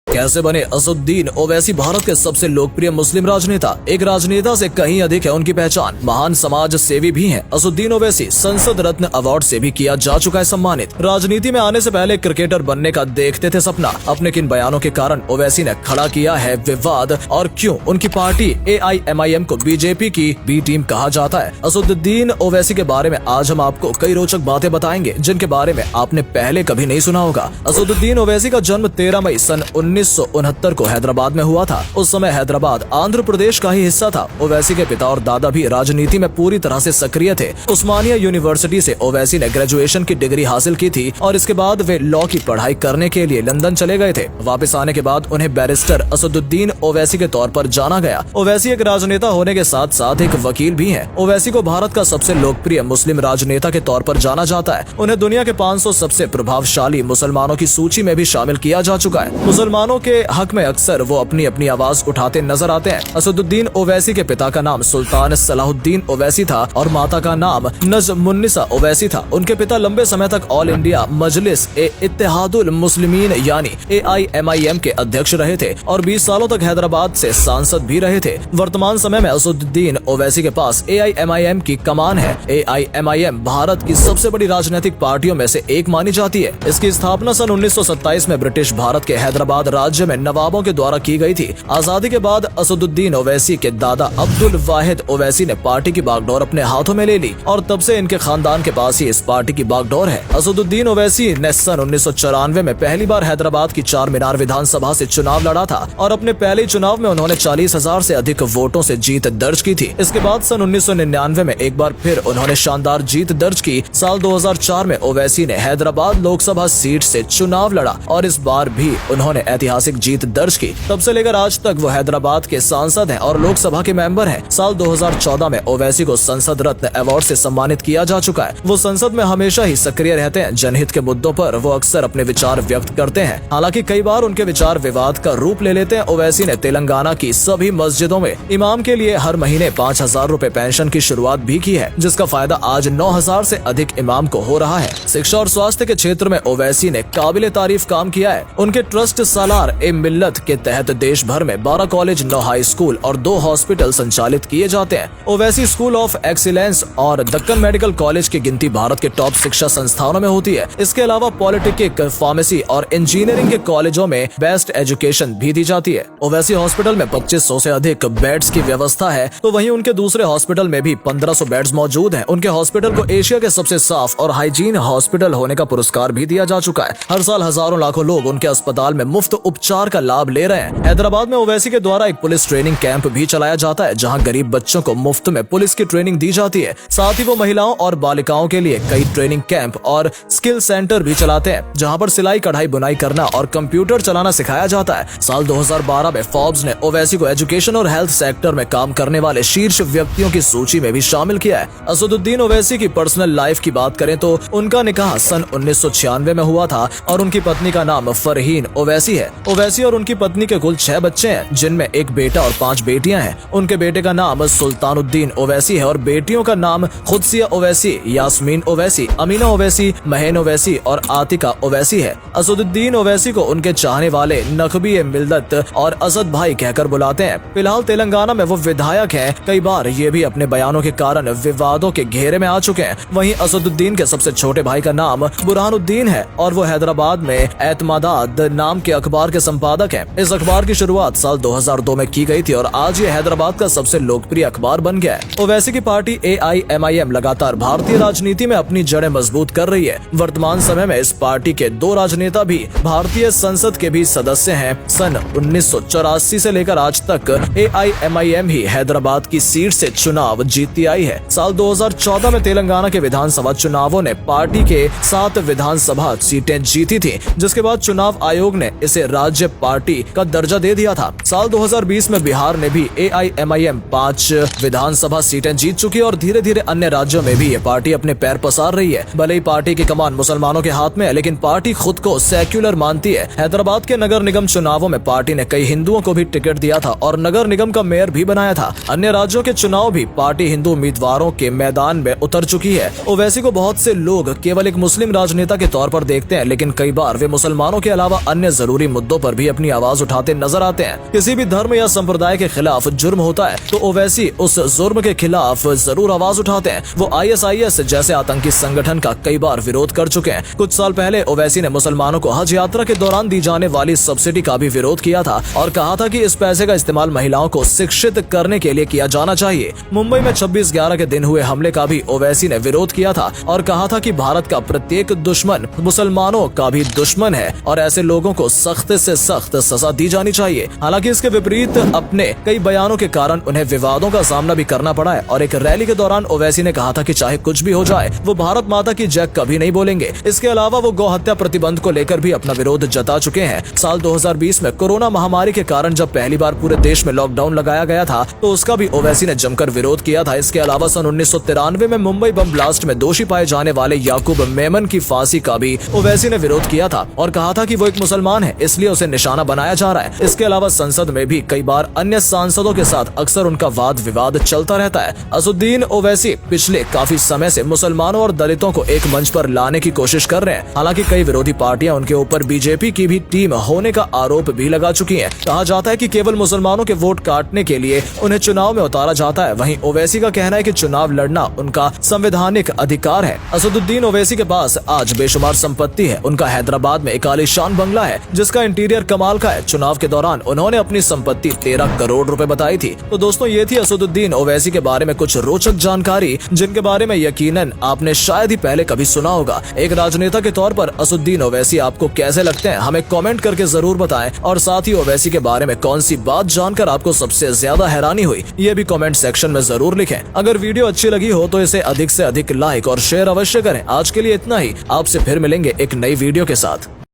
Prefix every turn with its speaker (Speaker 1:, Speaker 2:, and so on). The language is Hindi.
Speaker 1: कैसे बने असदुद्दीन ओवैसी भारत के सबसे लोकप्रिय मुस्लिम राजनेता। एक राजनेता से कहीं अधिक है उनकी पहचान। महान समाज सेवी भी हैं। असदुद्दीन ओवैसी संसद रत्न अवार्ड से भी किया जा चुका है सम्मानित। राजनीति में आने से पहले क्रिकेटर बनने का देखते थे सपना। अपने किन बयानों के कारण ओवैसी ने खड़ा किया है विवाद और क्यों उनकी पार्टी AIMIM को बीजेपी की बी टीम कहा जाता है। असदुद्दीन ओवैसी के बारे में आज हम आपको कई रोचक बातें बताएंगे जिनके बारे में आपने पहले कभी नहीं सुना होगा। असदुद्दीन ओवैसी का जन्म 13 मई सन 1969 को हैदराबाद में हुआ था। उस समय हैदराबाद आंध्र प्रदेश का ही हिस्सा था। ओवैसी के पिता और दादा भी राजनीति में पूरी तरह से सक्रिय थे। उस्मानिया यूनिवर्सिटी से ओवैसी ने ग्रेजुएशन की डिग्री हासिल की थी और इसके बाद वे लॉ की पढ़ाई करने के लिए लंदन चले गए थे। वापस आने के बाद उन्हें बैरिस्टर असदुद्दीन ओवैसी के तौर पर जाना गया। ओवैसी एक राजनेता होने के साथ साथ एक वकील भी हैं। ओवैसी को भारत का सबसे लोकप्रिय मुस्लिम राजनेता के तौर पर जाना जाता है। उन्हें दुनिया के 500 सबसे प्रभावशाली मुसलमानों की सूची में भी शामिल किया जा चुका है। मुसलमानों के हक में अक्सर वो अपनी अपनी आवाज उठाते नजर आते हैं। असदुद्दीन ओवैसी के पिता का नाम सुल्तान सलाहुद्दीन ओवैसी था और माता का नाम नजमुन्निसा ओवैसी था। उनके पिता लंबे समय तक ऑल इंडिया मजलिस इत्तेहादुल मुस्लिमीन यानी AIMIM के अध्यक्ष रहे थे और 20 सालों तक हैदराबाद से सांसद भी रहे थे। वर्तमान समय में असदुद्दीन ओवैसी के पास AIMIM की कमान है। AIMIM भारत की सबसे बड़ी राजनीतिक पार्टियों में से एक मानी जाती है। इसकी स्थापना सन 1927 में ब्रिटिश भारत के हैदराबाद राज्य में नवाबों के द्वारा की गई थी। आजादी के बाद असदुद्दीन ओवैसी के दादा अब्दुल वाहिद ओवैसी ने पार्टी की बागडोर अपने हाथों में ले ली और तब से इनके खानदान के पास ही इस पार्टी की बागडोर है। असदुद्दीन ओवैसी ने सन 1994 में पहली बार हैदराबाद की चार मीनार विधानसभा से चुनाव लड़ा था और अपने पहले चुनाव में उन्होंने 40,000 से अधिक वोटों से जीत दर्ज की थी। इसके बाद सन 1999 में एक बार फिर उन्होंने शानदार जीत दर्ज की। साल 2004 में ओवैसी ने हैदराबाद लोकसभा सीट से चुनाव लड़ा और इस बार भी उन्होंने ऐतिहासिक जीत दर्ज की। तब से लेकर आज तक वो हैदराबाद के सांसद हैं और लोकसभा के मेंबर हैं। साल 2014 में ओवैसी को संसद रत्न अवार्ड से सम्मानित किया जा चुका है। वो संसद में हमेशा ही सक्रिय रहते हैं। जनहित के मुद्दों पर वो अक्सर अपने विचार व्यक्त करते हैं। हालांकि कई बार उनके विचार विवाद का रूप ले लेते हैं। ओवैसी ने तेलंगाना की सभी मस्जिदों में इमाम के लिए हर महीने 5,000 रूपए पेंशन की शुरुआत भी की है, जिसका फायदा आज 9,000 से अधिक इमाम को हो रहा है। शिक्षा और स्वास्थ्य के क्षेत्र में ओवैसी ने काबिले तारीफ काम किया है। उनके ट्रस्ट सालार ए मिल्लत के तहत देश भर में 12 कॉलेज, 9 हाई स्कूल और 2 हॉस्पिटल संचालित किए जाते हैं। ओवैसी स्कूल ऑफ एक्सीलेंस और दक्कन मेडिकल कॉलेज की गिनती भारत के टॉप शिक्षा संस्थानों में होती है। इसके अलावा पॉलिटेक्निक, फार्मेसी और इंजीनियरिंग के कॉलेजों में बेस्ट एजुकेशन भी दी जाती है। ओवैसी हॉस्पिटल में 2500 से अधिक बेड्स की व्यवस्था है, तो वहीं उनके दूसरे हॉस्पिटल में भी 1500 बेड्स मौजूद हैं। उनके हॉस्पिटल को एशिया के सबसे साफ और हाइजीन हॉस्पिटल होने का पुरस्कार भी दिया जा चुका है। हर साल हजारों लाखों लोग उनके अस्पताल में मुफ्त उपचार का लाभ ले रहे हैं। हैदराबाद में ओवैसी के द्वारा एक पुलिस ट्रेनिंग कैंप भी चलाया जाता है, जहां गरीब बच्चों को मुफ्त में पुलिस की ट्रेनिंग दी जाती है। साथ ही वो महिलाओं और बालिकाओं के लिए कई ट्रेनिंग कैंप और स्किल सेंटर भी चलाते हैं, जहां पर सिलाई, कढ़ाई, बुनाई करना और कंप्यूटर चलाना सिखाया जाता है। साल 2012 में फोर्ब्स ने ओवैसी को एजुकेशन और हेल्थ सेक्टर में काम करने वाले शीर्ष व्यक्तियों की सूची में भी शामिल किया है। असदुद्दीन ओवैसी की पर्सनल लाइफ की बात करें तो उनका निकाह सन 1996 में हुआ था और उनकी पत्नी का नाम फरहीन ओवैसी है। ओवैसी और उनकी पत्नी के कुल 6 बच्चे हैं, जिनमें एक बेटा और 5 बेटियां हैं। उनके बेटे का नाम सुल्तानुद्दीन ओवैसी है और बेटियों का नाम खुदसिया ओवैसी, यास्मीन ओवैसी, अमीना ओवैसी, महन ओवैसी और आतिका ओवैसी है। असदुद्दीन ओवैसी को उनके चाहने वाले नकबी ए मिल्लत और असद भाई कहकर बुलाते हैं। फिलहाल तेलंगाना में वो विधायक हैं। कई बार ये भी अपने बयानों के कारण विवादों के घेरे में आ चुके हैं। वहीं असदुद्दीन के सबसे छोटे भाई का नाम बुरहानुद्दीन है और वो हैदराबाद में एतमादाद नाम के अखबार के संपादक हैं। इस अखबार की शुरुआत साल 2002 में की गई थी और आज ये हैदराबाद का सबसे लोकप्रिय अखबार बन गया है। ओवैसी की पार्टी AIMIM लगातार भारतीय राजनीति में अपनी जड़ें मजबूत कर रही है। वर्तमान समय में इस पार्टी के 2 राजनेता भी भारतीय संसद के भी सदस्य हैं। सन 1984 से लेकर आज तक AIMIM ही हैदराबाद की सीट से चुनाव जीतती आई है। साल 2014 में तेलंगाना के विधानसभा चुनावों ने पार्टी के 7 विधानसभा सीटें जीती थी, जिसके बाद चुनाव आयोग ने इसे राज्य पार्टी का दर्जा दे दिया था। साल 2020 में बिहार ने भी AIMIM 5 विधानसभा सीटें जीत चुकी और धीरे धीरे अन्य राज्यों में भी ये पार्टी अपने पैर पसार रही है। भले ही पार्टी की कमान मुसलमानों के हाथ में है, लेकिन पार्टी खुद को सेक्युलर मानती है। हैदराबाद के नगर निगम चुनावों में पार्टी ने कई हिंदुओं को भी टिकट दिया था और नगर निगम का मेयर भी बनाया था। अन्य राज्यों के चुनाव भी पार्टी हिंदू उम्मीदवारों के मैदान में उतर चुकी है। ओवैसी को बहुत से लोग केवल एक मुस्लिम राजनेता के तौर पर देखते हैं, लेकिन कई बार वे मुसलमानों के अलावा अन्य जरूरी मुद्दों पर भी अपनी आवाज उठाते नजर आते हैं। किसी भी धर्म या संप्रदाय के खिलाफ जुर्म होता है तो ओवैसी उस जुर्म के खिलाफ जरूर आवाज उठाते हैं। वो ISIS जैसे आतंकी संगठन का कई बार विरोध कर चुके हैं। कुछ साल पहले ओवैसी ने मुसलमानों को हज यात्रा के दौरान दी जाने वाली सब्सिडी का भी विरोध किया था और कहा था कि इस पैसे का इस्तेमाल महिलाओं को शिक्षित करने के लिए किया जाना चाहिए। मुंबई में 26/11 के दिन हुए हमले का भी ओवैसी ने विरोध किया था और कहा था कि भारत का प्रत्येक दुश्मन मुसलमानों का भी दुश्मन है और ऐसे लोगों को सख्त से सख्त सजा दी जानी चाहिए। हालांकि इसके विपरीत अपने कई बयानों के कारण उन्हें विवादों का सामना भी करना पड़ा है और एक रैली के दौरान ओवैसी ने कहा था कि चाहे कुछ भी हो जाए वो भारत माता की जय कभी नहीं बोलेंगे। इसके अलावा वो गौ हत्या प्रतिबंध को लेकर भी अपना विरोध जता चुके हैं। साल 2020 में कोरोना महामारी के कारण जब पहली बार पूरे देश में लॉकडाउन लगाया गया था तो उसका भी ओवैसी ने जमकर विरोध किया था। इसके अलावा सन 1993 में मुंबई बम ब्लास्ट में दोषी पाए जाने वाले याकूब मेमन की फांसी का भी ओवैसी ने विरोध किया था और कहा था कि वो एक मुसलमान है इसलिए उसे निशाना बनाया जा रहा है। इसके अलावा संसद में भी कई बार अन्य सांसदों के साथ अक्सर उनका वाद विवाद चलता रहता है। असदुद्दीन ओवैसी पिछले काफी समय से मुसलमानों और दलितों को एक मंच पर लाने की कोशिश कर रहे हैं। हालांकि कई विरोधी पार्टियां उनके ऊपर बीजेपी की भी टीम होने का आरोप भी लगा चुकी हैं। कहा जाता है कि केवल मुसलमानों के वोट काटने के लिए उन्हें चुनाव में उतारा जाता है। वहीं ओवैसी का कहना है कि चुनाव लड़ना उनका संवैधानिक अधिकार है। असदुद्दीन ओवैसी के पास आज बेशुमार संपत्ति है। उनका हैदराबाद में एक आलीशान बंगला है जिसका इंटीरियर कमाल का है। चुनाव के दौरान उन्होंने अपनी संपत्ति 13 करोड़ रुपए बताई थी। तो दोस्तों ये थी असदुद्दीन ओवैसी के बारे में कुछ रोचक जानकारी जिनके बारे में यकीनन आपने शायद ही पहले कभी सुना होगा। एक राजनेता के तौर पर असदुद्दीन ओवैसी आपको कैसे लगते हैं हमें कमेंट करके जरूर बताएं और साथ ही ओवैसी के बारे में कौन सी बात जानकर आपको सबसे ज्यादा हैरानी हुई ये भी कमेंट सेक्शन में जरूर लिखें। अगर वीडियो अच्छी लगी हो तो इसे अधिक से अधिक लाइक और शेयर अवश्य करें। आज के लिए इतना ही, आपसे फिर मिलेंगे एक नई वीडियो के साथ।